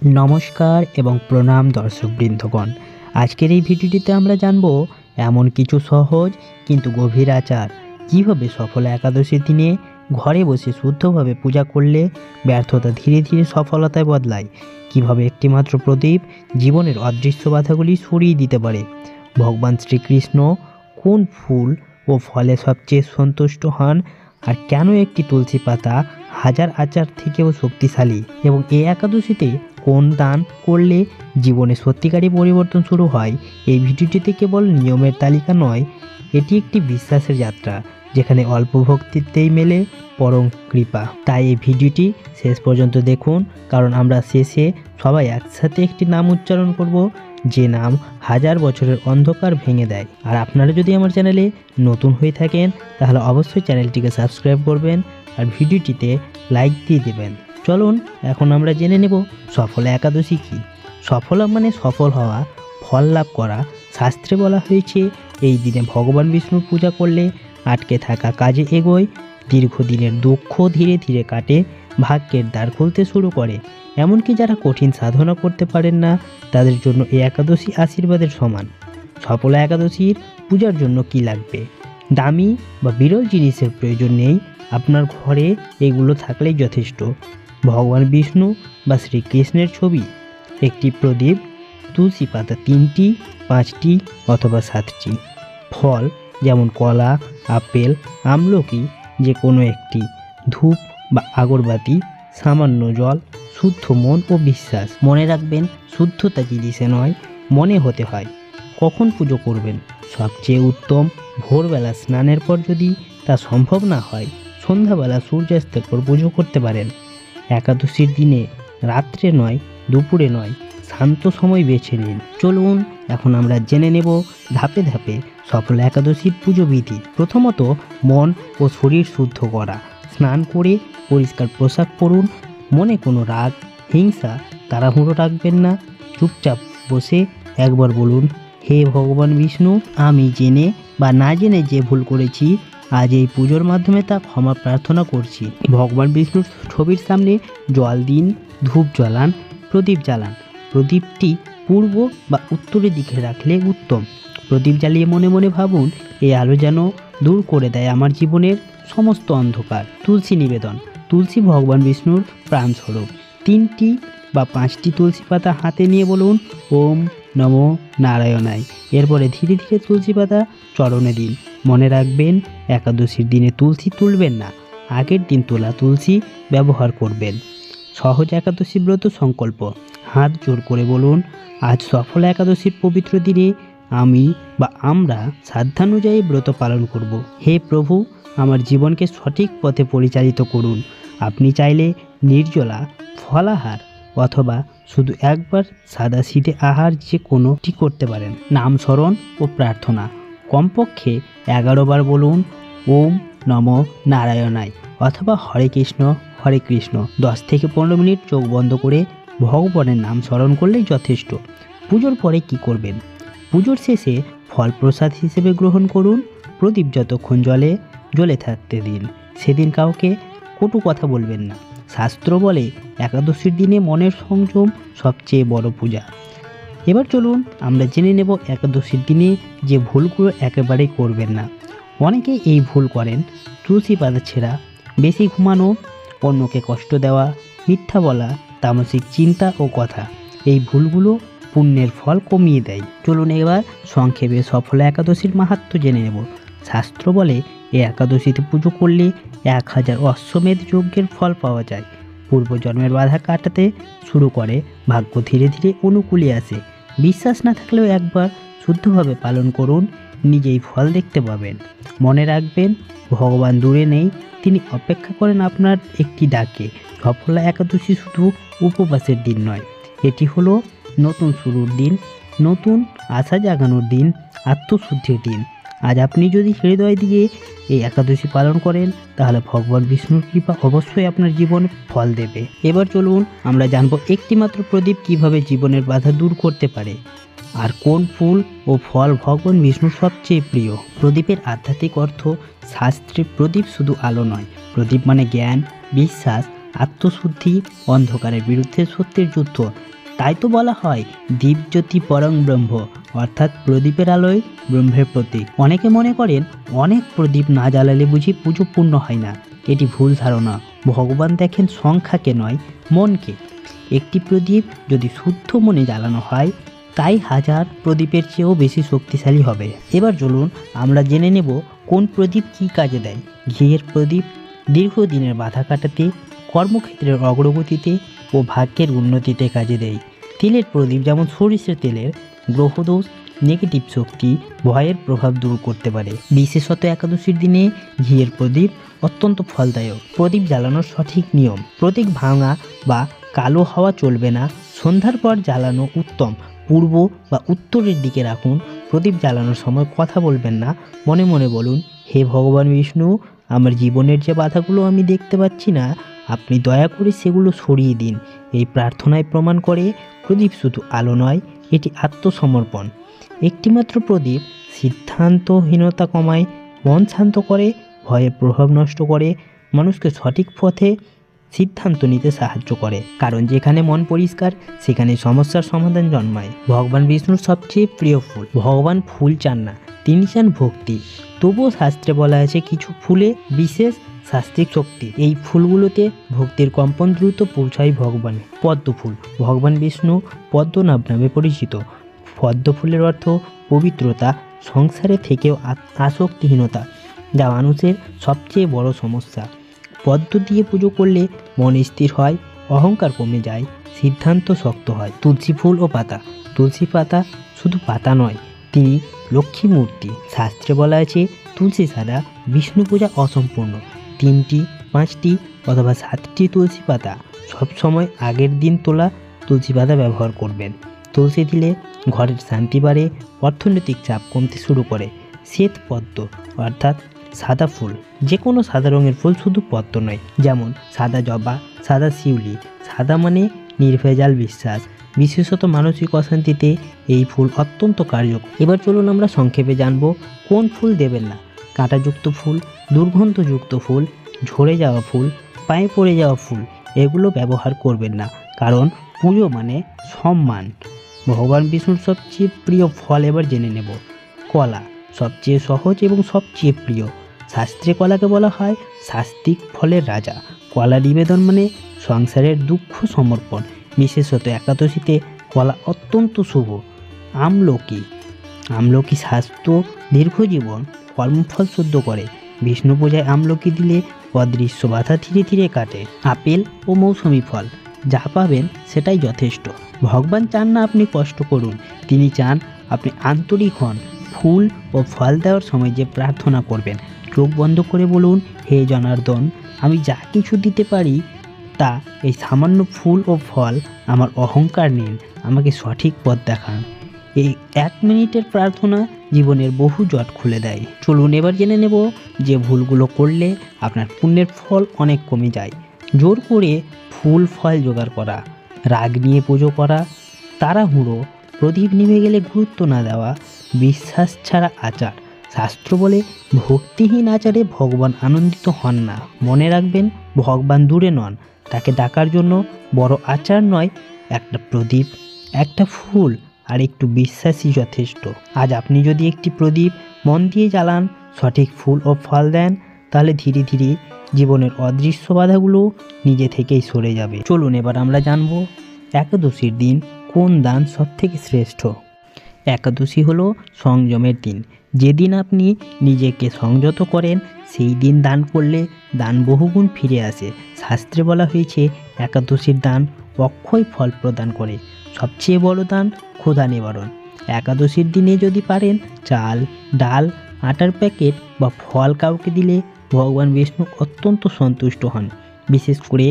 নমস্কার এবং প্রণাম দর্শকবৃন্দগণ। আজকের এই ভিডিওটিতে আমরা জানব এমন কিছু সহজ কিন্তু গভীর আচার, কীভাবে সফল একাদশীর দিনে ঘরে বসে শুদ্ধভাবে পূজা করলে ব্যর্থতা ধীরে ধীরে সফলতায় বদলায়, কীভাবে একটিমাত্র প্রদীপ জীবনের অদৃশ্য বাধাগুলি সরিয়ে দিতে পারে, ভগবান শ্রীকৃষ্ণ কোন ফুল ও ফলে সবচেয়ে সন্তুষ্ট হন, আর কেন একটি তুলসী পাতা হাজার আচার থেকেও শক্তিশালী, এবং এই একাদশীতে কোন দান করলে জীবনে সত্যিকারই পরিবর্তন শুরু হয়। এই ভিডিওটিতে কেবল নিয়মের তালিকা নয়, এটি একটি বিশ্বাসের যাত্রা যেখানে অল্প ভক্তিতেই মেলে পরম কৃপা। তাই এই ভিডিওটি শেষ পর্যন্ত দেখুন, কারণ আমরা শেষে সবাই একসাথে একটি নাম উচ্চারণ করব, যে নাম হাজার বছরের অন্ধকার ভেঙে দেয়। আর আপনারা যদি আমার চ্যানেলে নতুন হয়ে থাকেন তাহলে অবশ্যই চ্যানেলটিকে সাবস্ক্রাইব করবেন আর ভিডিওটিতে লাইক দিয়ে দেবেন। চলুন এখন আমরা জেনে নেব সফল একাদশী কী। সফল মানে সফল হওয়া, ফল লাভ করা। শাস্ত্রে বলা হয়েছে এই দিনে ভগবান বিষ্ণুর পূজা করলে আটকে থাকা কাজে এগোয়, দীর্ঘদিনের দুঃখ ধীরে ধীরে কাটে, ভাগ্যের দ্বার খুলতে শুরু করে। এমনকি যারা কঠিন সাধনা করতে পারেন না তাদের জন্য এই একাদশী আশীর্বাদের সমান। সফল একাদশীর পূজার জন্য কি লাগবে? দামি বা বিরল জিনিসের প্রয়োজন নেই, আপনার ঘরে এগুলো থাকলেই যথেষ্ট। ভগবান বিষ্ণু বা শ্রীকৃষ্ণের ছবি, একটি প্রদীপ, তুলসী পাতা 3টি, 5টি অথবা 7টি, ফল যেমন কলা, আপেল, আমলকি যে কোনো একটি, ধূপ বা আগরবাতি, সামান্য জল, শুদ্ধ মন ও বিশ্বাস। মনে রাখবেন, শুদ্ধতা জিনিসে নয়, মনে হতে হয়। কখন পুজো করবেন? সবচেয়ে উত্তম ভোরবেলা স্নানের পর, যদি তা সম্ভব না হয় সন্ধ্যাবেলা সূর্যাস্তের পর পুজো করতে পারেন। একাদশীর দিনে রাত্রে নয়, দুপুরে নয়, শান্ত সময় বেছে নিন। চলুন এখন আমরা জেনে নেব ধাপে ধাপে সফল একাদশীর পুজো বিধি। প্রথমত, মন ও শরীর শুদ্ধ করা। স্নান করে পরিষ্কার পোশাক পরুন। মনে কোনো রাগ, হিংসা, তাড়াহুড়ো রাখবেন না। চুপচাপ বসে একবার বলুন, হে ভগবান বিষ্ণু, আমি জেনে বা না জেনে যে ভুল করেছি, আজ এই পুজোর মাধ্যমে তা ক্ষমা প্রার্থনা করছি। ভগবান বিষ্ণুর ছবির সামনে জল দিন, ধূপ জ্বালান, প্রদীপ জ্বালান। প্রদীপটি পূর্ব বা উত্তরের দিকে রাখলে উত্তম। প্রদীপ জ্বালিয়ে মনে মনে ভাবুন, এই আলো যেন দূর করে দেয় আমার জীবনের সমস্ত অন্ধকার। তুলসী নিবেদন। তুলসী ভগবান বিষ্ণুর প্রাণস্বরূপ। 3টি বা 5টি তুলসী পাতা হাতে নিয়ে বলুন, ওম নমো নারায়ণায়। এরপরে ধীরে ধীরে তুলসী পাতা চরণে দিন। মনে রাখবেন, একাদশীর দিনে তুলসী তুলবেন না, আগের দিন তোলা তুলসী ব্যবহার করবেন। সহজ একাদশী ব্রত সংকল্প। হাত জোর করে বলুন, আজ সফল একাদশীর পবিত্র দিনে আমি বা আমরা সাধ্যানুযায়ী ব্রত পালন করব। হে প্রভু, আমার জীবনকে সঠিক পথে পরিচালিত করুন। আপনি চাইলে নির্জলা, ফলাহার অথবা শুধু একবার সাদাসিধে আহার যে কোনোটি করতে পারেন। নাম স্মরণ ও প্রার্থনা। কমপক্ষে 11 বার বলুন, ওম নমো নারায়ণায় অথবা হরে কৃষ্ণ। 10 থেকে 15 মিনিট চোখ বন্ধ করে ভগবানের নাম স্মরণ করলেই যথেষ্ট। পুজোর পরে কি করবেন? পুজোর শেষে ফল প্রসাদ হিসেবে গ্রহণ করুন। প্রদীপ যতক্ষণ জ্বলে থাকতে দিন। সেদিন কাউকে কটু কথা বলবেন না। শাস্ত্র বলে একাদশীর দিনে মনের সংযম সবচেয়ে বড় পূজা। এবার চলুন আমরা জেনে নেব একাদশীর দিনে যে ভুলগুলো একেবারেই করবেন না। অনেকে এই ভুল করেন: তুলসী পাতা ছেঁড়া, বেশি ঘুমানো, অন্যকে কষ্ট দেওয়া, মিথ্যা বলা, তামসিক চিন্তা ও কথা। এই ভুলগুলো পুণ্যের ফল কমিয়ে দেয়। চলুন এবার সংক্ষেপে সফল একাদশীর মাহাত্ম্য জেনে নেব। শাস্ত্র বলে এই একাদশীতে পুজো করলে 1000 অশ্বমেধ যজ্ঞের ফল পাওয়া যায়। পূর্বজন্মের বাধা কাটাতে শুরু করে, ভাগ্য ধীরে ধীরে অনুকূলে আসে। বিশ্বাস না থাকলেও একবার শুদ্ধভাবে পালন করুন, নিজেই ফল দেখতে পাবেন। মনে রাখবেন, ভগবান দূরে নেই, তিনি অপেক্ষা করেন আপনার একটি ডাকে। সফল একাদশী শুধু উপবাসের দিন নয়, এটি হলো নতুন শুরুর দিন, নতুন আশা জাগানোর দিন, আত্মশুদ্ধির দিন। আজ আপনি যদি হৃদয় দিয়ে এই একাদশী পালন করেন তাহলে ভগবান বিষ্ণুর কৃপা অবশ্যই আপনার জীবনে ফল দেবে। এবার চলুন আমরা জানব একটিমাত্র প্রদীপ কিভাবে জীবনের বাধা দূর করতে পারে, আর কোন ফুল ও ফল ভগবান বিষ্ণুর সবচেয়ে প্রিয়। প্রদীপের আধ্যাত্মিক অর্থ। শাস্ত্রে প্রদীপ শুধু আলো নয়, প্রদীপ মানে জ্ঞান, বিশ্বাস, আত্মশুদ্ধি, অন্ধকারের বিরুদ্ধে সত্যের যুদ্ধ। তাই তো বলা হয় দীপজ্যোতি পরং ব্রহ্ম, অর্থাৎ প্রদীপের আলোয় ব্রহ্মের প্রতীক। অনেকে মনে করেন অনেক প্রদীপ না জ্বালালে বুঝি পুজো পূর্ণ হয় না। এটি ভুল ধারণা। ভগবান দেখেন সংখ্যাকে নয়, মনকে। একটি প্রদীপ যদি শুদ্ধ মনে জ্বালানো হয়, তাই হাজার প্রদীপের চেয়েও বেশি শক্তিশালী হবে। এবার চলুন আমরা জেনে নেব কোন প্রদীপ কী কাজে দেয়। ঘিয়ের প্রদীপ দীর্ঘদিনের বাধা কাটাতে, কর্মক্ষেত্রের অগ্রগতিতে ও ভাগ্যের উন্নতিতে কাজে দেয়। তেলের প্রদীপ যেমন সরিষার তেলের গ্রহদোষ, নেগেটিভ শক্তি, ভয়ের প্রভাব দূর করতে পারে। বিশেষত একাদশীর দিনে ঘিয়ের প্রদীপ অত্যন্ত ফলদায়ক। প্রদীপ জ্বালানোর সঠিক নিয়ম: প্রদীপ ভাঙা বা কালো হওয়া চলবে না। সন্ধ্যার পর জ্বালানো উত্তম। পূর্ব বা উত্তরের দিকে রাখুন। প্রদীপ জ্বালানোর সময় কথা বলবেন না, মনে মনে বলুন, হে ভগবান বিষ্ণু, আমার জীবনের যে বাধাগুলো আমি দেখতে পাচ্ছি না, আপনি দয়া করে সেগুলো সরিয়ে দিন। এই প্রার্থনায় প্রমাণ করে প্রদীপ শুধু আলো নয়, এটি আত্মসমর্পণ। একটিমাত্র প্রদীপ সিদ্ধান্তহীনতা কমায়, মন শান্ত করে, ভয়ের প্রভাব নষ্ট করে, মানুষকে সঠিক পথে সিদ্ধান্ত নিতে সাহায্য করে। কারণ যেখানে মন পরিষ্কার, সেখানে সমস্যার সমাধান জন্মায়। ভগবান বিষ্ণুর সবচেয়ে প্রিয় ফুল। ভগবান ফুল চান না, তিনি চান ভক্তি। তবুও শাস্ত্রে বলা আছে কিছু ফুলে বিশেষ শাস্ত্রিক শক্তি। এই ফুলগুলোতে ভক্তির কম্পন দ্রুত পৌঁছায় ভগবানে। পদ্ম ফুল। ভগবান বিষ্ণু পদ্মনাভ নামে পরিচিত। পদ্ম ফুলের অর্থ পবিত্রতা, সংসারে থেকেও আসক্তিহীনতা, যা মানুষের সবচেয়ে বড় সমস্যা। পদ্ম দিয়ে পুজো করলে মন স্থির হয়, অহংকার কমে যায়, সিদ্ধান্ত শক্ত হয়। তুলসী ফুল ও পাতা। তুলসী পাতা শুধু পাতা নয়, তিনি লক্ষ্মী মূর্তি। শাস্ত্রে বলা আছে তুলসী ছাড়া বিষ্ণু পূজা অসম্পূর্ণ। 3টি, 5টি অথবা 7টি তুলসী পাতা সবসময় আগের দিন তোলা তুলসী পাতা ব্যবহার করবেন। তুলসী দিলে ঘরের শান্তি বাড়ে, অর্থনৈতিক চাপ কমতে শুরু করে। শ্বেত পদ্ম অর্থাৎ সাদা ফুল। যে কোনো সাদা রঙের ফুল, শুধু পদ্ম নয়, যেমন সাদা জবা, সাদা শিউলি। সাদা মানে নির্ভেজাল বিশ্বাস। বিশেষত মানসিক অশান্তিতে এই ফুল অত্যন্ত কার্যকর। এবার চলুন আমরা সংক্ষেপে জানব কোন ফুল দেবেন না। কাঁটাযুক্ত ফুল, দুর্গন্ধযুক্ত ফুল, ঝরে যাওয়া ফুল, পায়ে পড়ে যাওয়া ফুল, এগুলো ব্যবহার করবেন না। কারণ পুজো মানে সম্মান। ভগবান বিষ্ণুর সবচেয়ে প্রিয় ফল এবার জেনে নেব। কলা, সবচেয়ে সহজ এবং সবচেয়ে প্রিয়। শাস্ত্রে কলাকে বলা হয় শাস্তিক ফলের রাজা। কলা নিবেদন মানে সংসারের দুঃখ সমর্পণ। বিশেষত একাদশীতে কলা অত্যন্ত শুভ। আমলকি। আমলকি স্বাস্থ্য, দীর্ঘজীবন, কর্মফল শুদ্ধ করে। বিষ্ণু পূজায় আমলকি দিলে অদৃশ্য বাধা ধীরে ধীরে কাটে। আপেল ও মৌসুমি ফল, যা পাবেন সেটাই যথেষ্ট। ভগবান চান না আপনি কষ্ট করুন, তিনি চান আপনি আন্তরিক হন। ফুল ও ফল দেওয়ার সময় যে প্রার্থনা করবেন, চোখ বন্ধ করে বলুন, হে জনার্দন, আমি যা কিছু দিতে পারি তা এই সামান্য ফুল ও ফল। আমার অহংকার নিন, আমাকে সঠিক পথ দেখান। এই 1 মিনিটের প্রার্থনা জীবনের বহু জট খুলে দেয়। চলুন এবার জেনে নেব যে ভুলগুলো করলে আপনার পুণ্যের ফল অনেক কমে যায়। জোর করে ফুল ফল জোগাড় করা, রাগ নিয়ে পুজো করা, তাড়াহুড়ো, প্রদীপ নিভে গেলে গুরুত্ব না দেওয়া, বিশ্বাস ছাড়া আচার। শাস্ত্র বলে ভক্তিহীন আচারে ভগবান আনন্দিত হন না। মনে রাখবেন, ভগবান দূরে নন, তাকে ডাকার জন্য বড় আচার নয়, একটা প্রদীপ, একটা ফুল আর একটু বিশ্বাসই যথেষ্ট। আজ আপনি যদি একটি প্রদীপ মন দিয়ে জ্বালান, সঠিক ফুল ও ফল দেন, তাহলে ধীরে ধীরে জীবনের অদৃশ্য বাধাগুলো নিজে থেকেই সরে যাবে। চলুন এবার আমরা জানব একাদশীর দিন কোন দান সবথেকে শ্রেষ্ঠ। একাদশী হলো সংযমের দিন। যেদিন আপনি নিজেকে সংযত করেন, সেই দিন দান করলে দান বহুগুণ ফিরে আসে। শাস্ত্রে বলা হয়েছে একাদশীর দান অক্ষয় ফল প্রদান করে। সবচেয়ে বড় দান ক্ষুধা নিবারণ। একাদশীর দিনে যদি পারেন চাল, ডাল, আটার প্যাকেট বা ফল কাউকে দিলে ভগবান বিষ্ণু অত্যন্ত সন্তুষ্ট হন। বিশেষ করে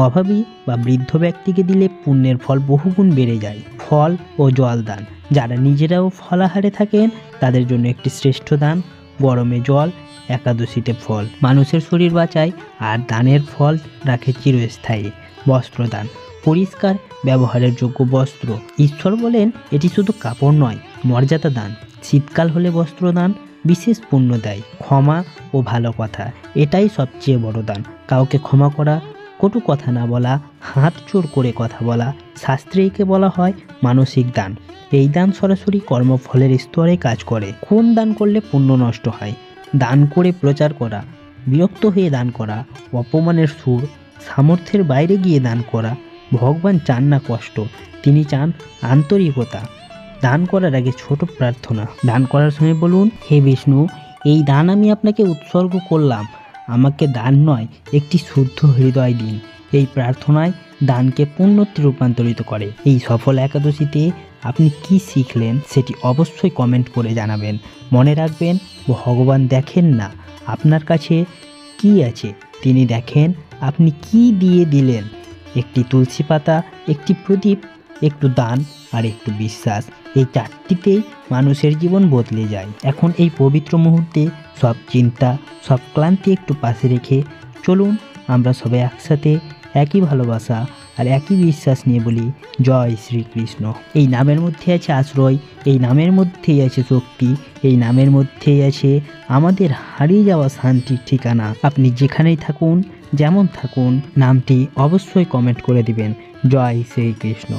অভাবী বা বৃদ্ধ ব্যক্তিকে দিলে পুণ্যের ফল বহুগুণ বেড়ে যায়। ফল ও জল দান। যারা নিজেরাও ফলাহারে থাকেন তাদের জন্য একটি শ্রেষ্ঠ দান। গরমে জল, একাদশীতে ফল, মানুষের শরীর বাঁচায় আর দানের ফল রাখে চিরস্থায়ী। বস্ত্রদান, পরিষ্কার ব্যবহারের যোগ্য বস্ত্র। ঈশ্বর বলেন এটি শুধু কাপড় নয়, মর্যাদা দান। শীতকাল হলে বস্ত্রদান বিশেষ পুণ্য দেয়। ক্ষমা ও ভালো কথা, এটাই সবচেয়ে বড় দান। কাউকে ক্ষমা করা কটু কথা না বলা, হাত জোড় করে কথা বলা, শাস্ত্রে একে বলা হয় মানসিক দান। এই দান সরাসরি কর্মফলের স্তরে কাজ করে। কোন দান করলে পুণ্য নষ্ট হয়? দান করে প্রচার করা, বিরক্ত হয়ে দান করা, অপমানের সুর, সামর্থ্যের বাইরে গিয়ে দান করা। ভগবান চান না কষ্ট, তিনি চান আন্তরিকতা। দান করার আগে ছোট প্রার্থনা। দান করার সময় বলুন, হে বিষ্ণু, এই দান আমি আপনাকে উৎসর্গ করলাম, আমাকে দান নয় একটি শুদ্ধ হৃদয় দিন। এই প্রার্থনায় দানকে পুণ্যতে রূপান্তরিত করে। এই সফল একাদশীতে আপনি কি শিখলেন সেটি অবশ্যই কমেন্ট করে জানাবেন। মনে রাখবেন, ভগবান দেখেন না আপনার কাছে কি আছে, তিনি দেখেন আপনি কি দিয়ে দিলেন। একটি তুলসী পাতা, একটি প্রদীপ, একটু দান আর একটু বিশ্বাস, এই চারটিতেই মানুষের জীবন বদলে যায়। এখন এই পবিত্র মুহূর্তে সব চিন্তা, সব ক্লান্তি একটু পাশে রেখে চলুন আমরা সবাই একসাথে একই ভালোবাসা আর একই বিশ্বাস নিয়ে বলি, জয় শ্রীকৃষ্ণ। এই নামের মধ্যে আছে আশ্রয়, এই নামের মধ্যেই আছে শক্তি, এই নামের মধ্যেই আছে আমাদের হারিয়ে যাওয়া শান্তির ঠিকানা। আপনি যেখানেই থাকুন, যেমন থাকুন, নামটি অবশ্যই কমেন্ট করে দিবেন। জয় শ্রীকৃষ্ণ।